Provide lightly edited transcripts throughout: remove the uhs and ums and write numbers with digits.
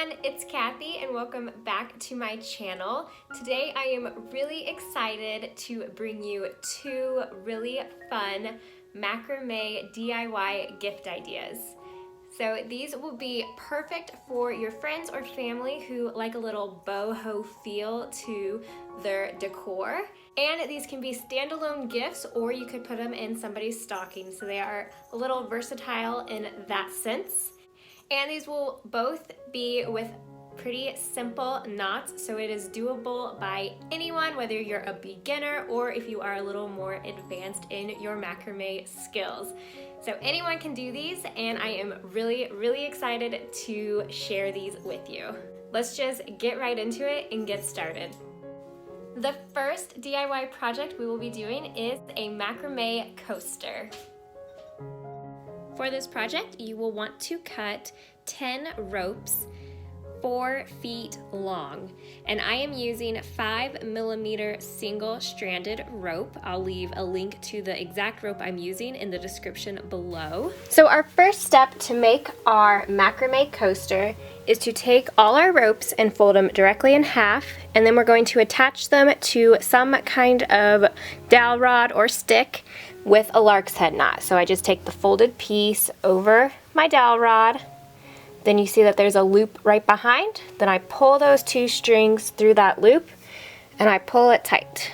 everyone, it's Kathy and welcome back to my channel. Today I am really excited to bring you two really fun macrame DIY gift ideas. So these will be perfect for your friends or family who like a little boho feel to their decor. And these can be standalone gifts or you could put them in somebody's stocking. So they are a little versatile in that sense. And these will both be with pretty simple knots, so it is doable by anyone, whether you're a beginner or if you are a little more advanced in your macrame skills. So anyone can do these, and I am really excited to share these with you. Let's just get right into it and get started. The first DIY project we will be doing is a macrame coaster. For this project, you will want to cut 10 ropes 4 feet long, and I am using 5mm single-stranded rope. I'll leave a link to the exact rope I'm using in the description below. So our first step to make our macrame coaster is to take all our ropes and fold them directly in half, and then we're going to attach them to some kind of dowel rod or stick with a lark's head knot. So I just take the folded piece over my dowel rod, then you see that there's a loop right behind, then I pull those 2 strings through that loop and I pull it tight.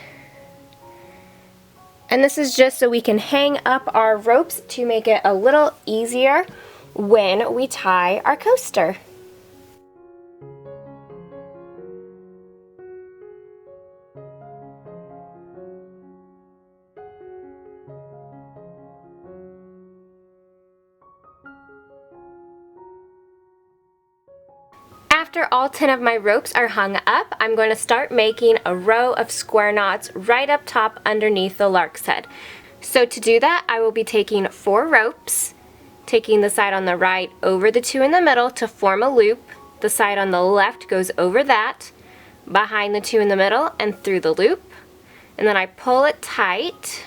And this is just so we can hang up our ropes to make it a little easier when we tie our coaster. After all 10 of my ropes are hung up, I'm going to start making a row of square knots right up top underneath the lark's head. So to do that, I will be taking 4 ropes, taking the side on the right over the 2 in the middle to form a loop. The side on the left goes over that, behind the 2 in the middle and through the loop. And then I pull it tight.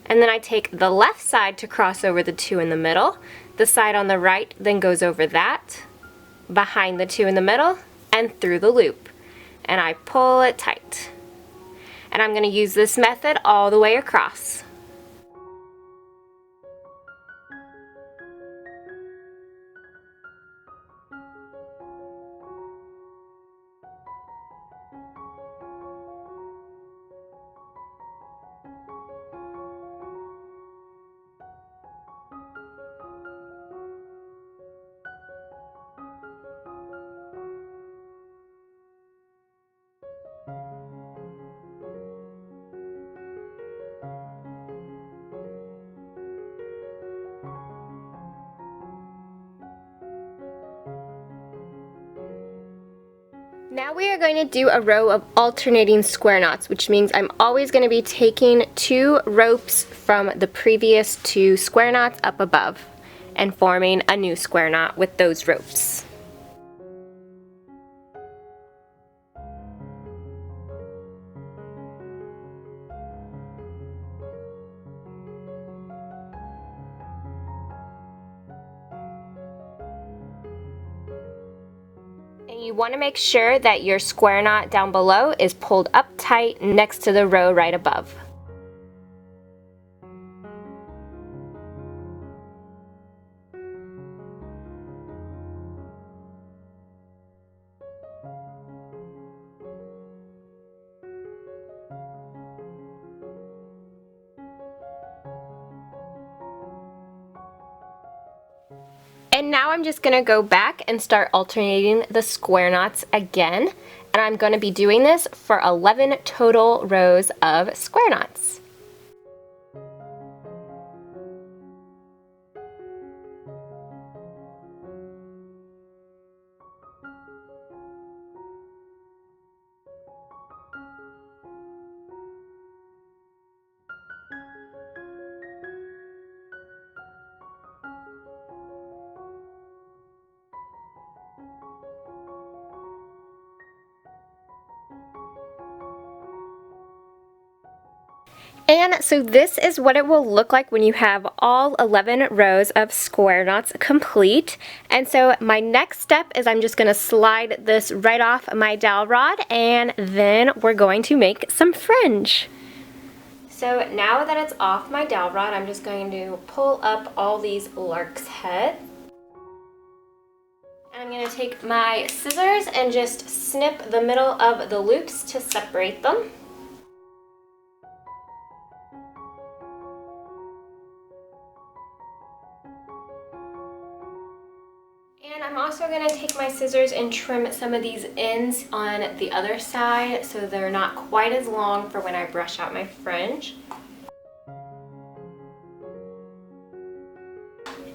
And then I take the left side to cross over the 2 in the middle. The side on the right then goes over that, behind the 2 in the middle and through the loop, and I pull it tight. And I'm going to use this method all the way across. Now we are going to do a row of alternating square knots, which means I'm always going to be taking 2 ropes from the previous 2 square knots up above and forming a new square knot with those ropes. And you want to make sure that your square knot down below is pulled up tight next to the row right above. And now I'm just going to go back and start alternating the square knots again. And I'm going to be doing this for 11 total rows of square knots. And so this is what it will look like when you have all 11 rows of square knots complete. And so my next step is I'm just going to slide this right off my dowel rod, and then we're going to make some fringe. So now that it's off my dowel rod, I'm just going to pull up all these lark's heads. And I'm going to take my scissors and just snip the middle of the loops to separate them. And I'm also going to take my scissors and trim some of these ends on the other side so they're not quite as long for when I brush out my fringe.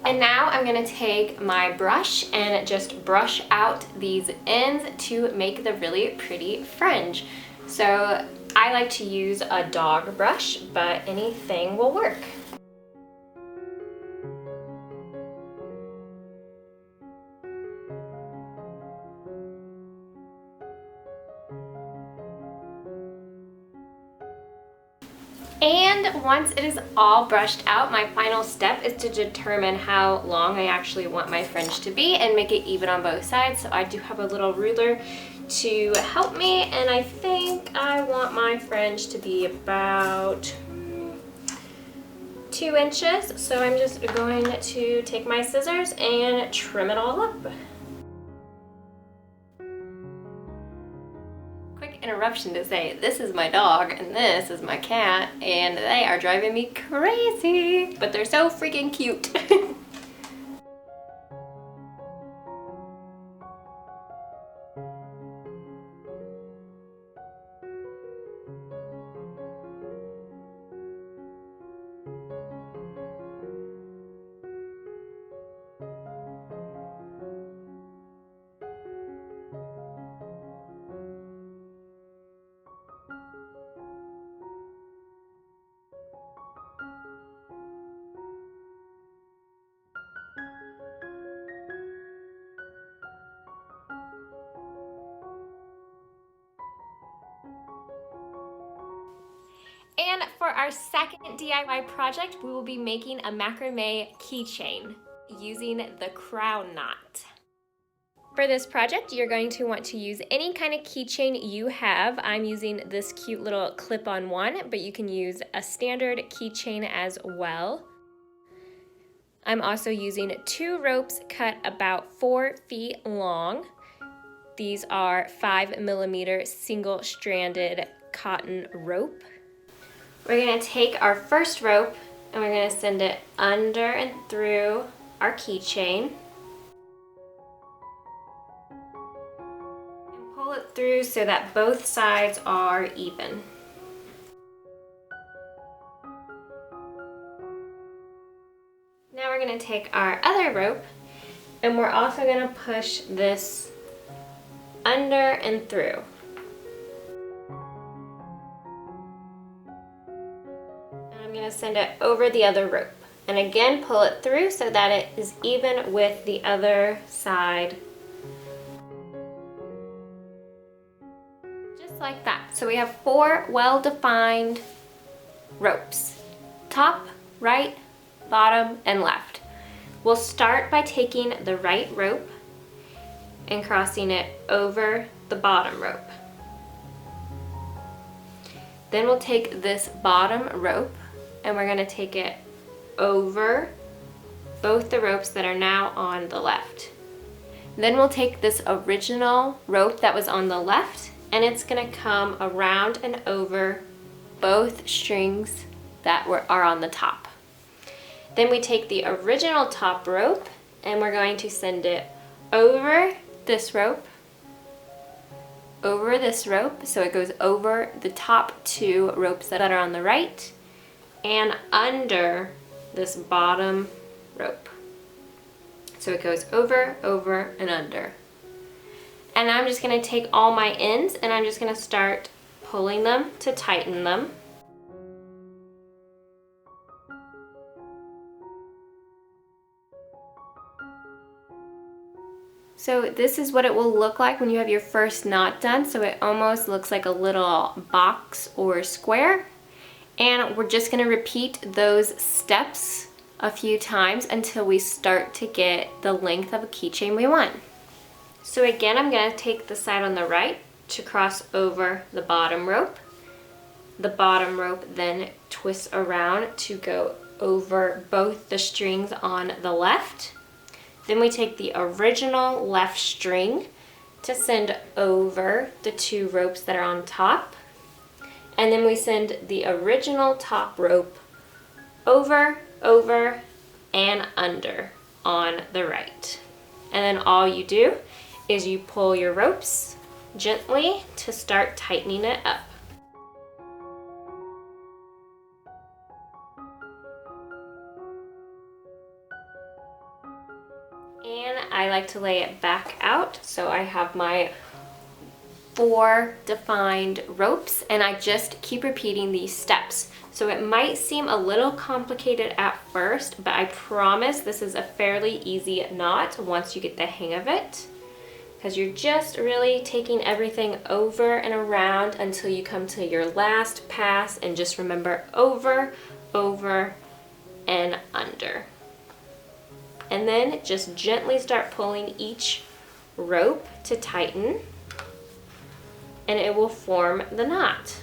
And now I'm going to take my brush and just brush out these ends to make the really pretty fringe. So I like to use a dog brush, but anything will work. And once it is all brushed out, my final step is to determine how long I actually want my fringe to be and make it even on both sides. So I do have a little ruler to help me, and I think I want my fringe to be about 2 inches. So I'm just going to take my scissors and trim it all up. Interruption to say, this is my dog and this is my cat, and they are driving me crazy, but they're so freaking cute. And for our second DIY project, we will be making a macrame keychain using the crown knot. For this project, you're going to want to use any kind of keychain you have. I'm using this cute little clip-on one, but you can use a standard keychain as well. I'm also using 2 ropes cut about 4 feet long. These are 5mm single-stranded cotton rope. We're going to take our first rope and we're going to send it under and through our keychain. And pull it through so that both sides are even. Now we're going to take our other rope and we're also going to push this under and through. I'm going to send it over the other rope, and again pull it through so that it is even with the other side. Just like that. So we have 4 well-defined ropes. Top, right, bottom, and left. We'll start by taking the right rope and crossing it over the bottom rope. Then we'll take this bottom rope and we're going to take it over both the ropes that are now on the left. Then we'll take this original rope that was on the left and it's going to come around and over both strings that are on the top. Then we take the original top rope and we're going to send it over this rope, over this rope, so it goes over the top 2 ropes that are on the right and under this bottom rope. So it goes over, over, and under. And I'm just going to take all my ends and I'm just going to start pulling them to tighten them. So this is what it will look like when you have your first knot done. So it almost looks like a little box or square. And we're just gonna repeat those steps a few times until we start to get the length of a keychain we want. So again, I'm gonna take the side on the right to cross over the bottom rope. The bottom rope then twists around to go over both the strings on the left. Then we take the original left string to send over the 2 ropes that are on top. And then we send the original top rope over, and under on the right. And then all you do is you pull your ropes gently to start tightening it up. And I like to lay it back out, so I have my 4 defined ropes, and I just keep repeating these steps. So it might seem a little complicated at first, but I promise this is a fairly easy knot once you get the hang of it, because you're just really taking everything over and around until you come to your last pass, and just remember over, and under. And then just gently start pulling each rope to tighten, and it will form the knot.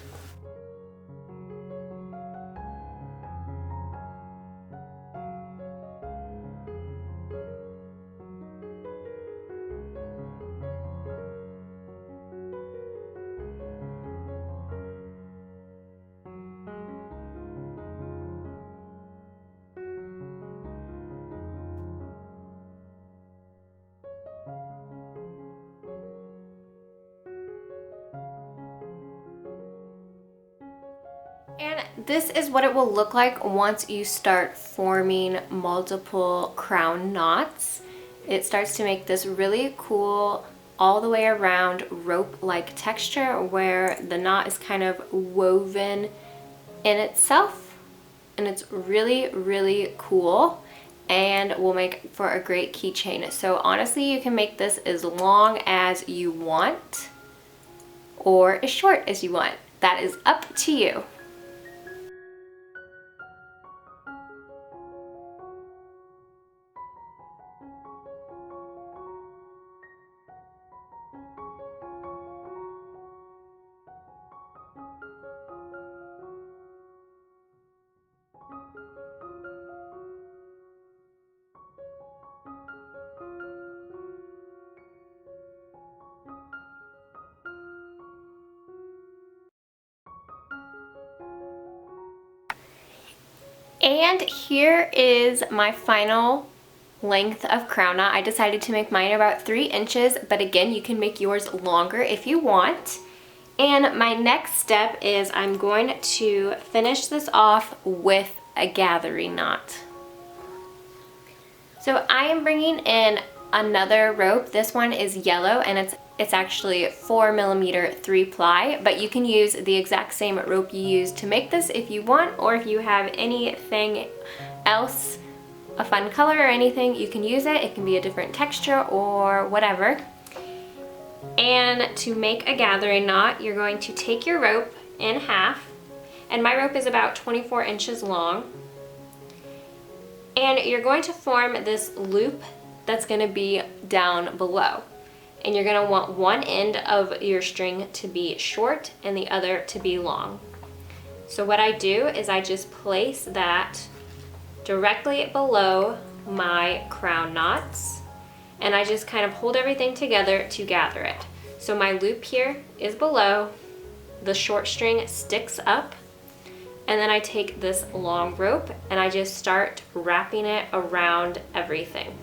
And this is what it will look like once you start forming multiple crown knots. It starts to make this really cool all the way around rope-like texture where the knot is kind of woven in itself, and it's really, really cool and will make for a great keychain. So honestly, you can make this as long as you want or as short as you want. That is up to you. And here is my final length of crown knot. I decided to make mine about 3 inches, but again, you can make yours longer if you want. And my next step is I'm going to finish this off with a gathering knot. So I am bringing in another rope. This one is yellow, and it's actually 4mm 3-ply, but you can use the exact same rope you used to make this if you want, or if you have anything else, a fun color or anything, you can use it. It can be a different texture or whatever. And to make a gathering knot, you're going to take your rope in half, and my rope is about 24 inches long, and you're going to form this loop that's going to be down below. And you're going to want one end of your string to be short and the other to be long. So what I do is I just place that directly below my crown knots, and I just kind of hold everything together to gather it. So my loop here is below, the short string sticks up, and then I take this long rope and I just start wrapping it around everything.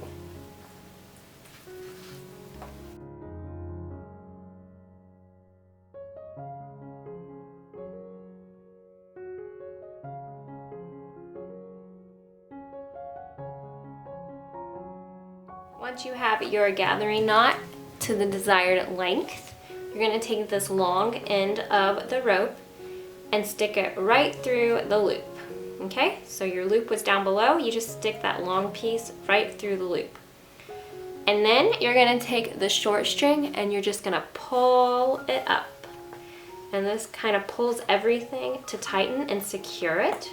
Once you have your gathering knot to the desired length, you're going to take this long end of the rope and stick it right through the loop. Okay, so your loop was down below, you just stick that long piece right through the loop. And then you're going to take the short string and you're just going to pull it up. And this kind of pulls everything to tighten and secure it.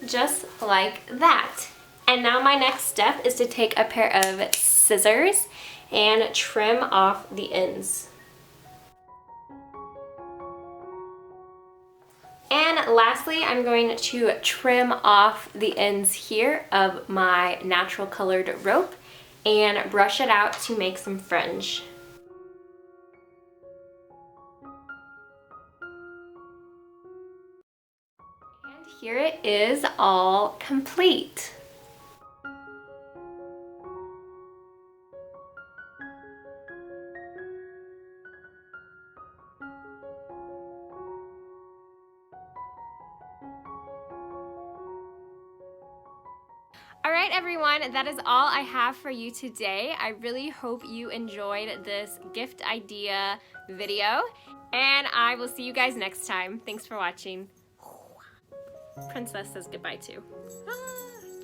Just like that. And now my next step is to take a pair of scissors and trim off the ends. And lastly, I'm going to trim off the ends here of my natural colored rope and brush it out to make some fringe. And here it is all complete. All right, everyone, that is all I have for you today. I really hope you enjoyed this gift idea video, and I will see you guys next time. Thanks for watching. Princess says goodbye too.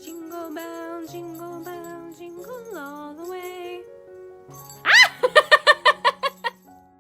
Jingle bell, jingle bell, jingle all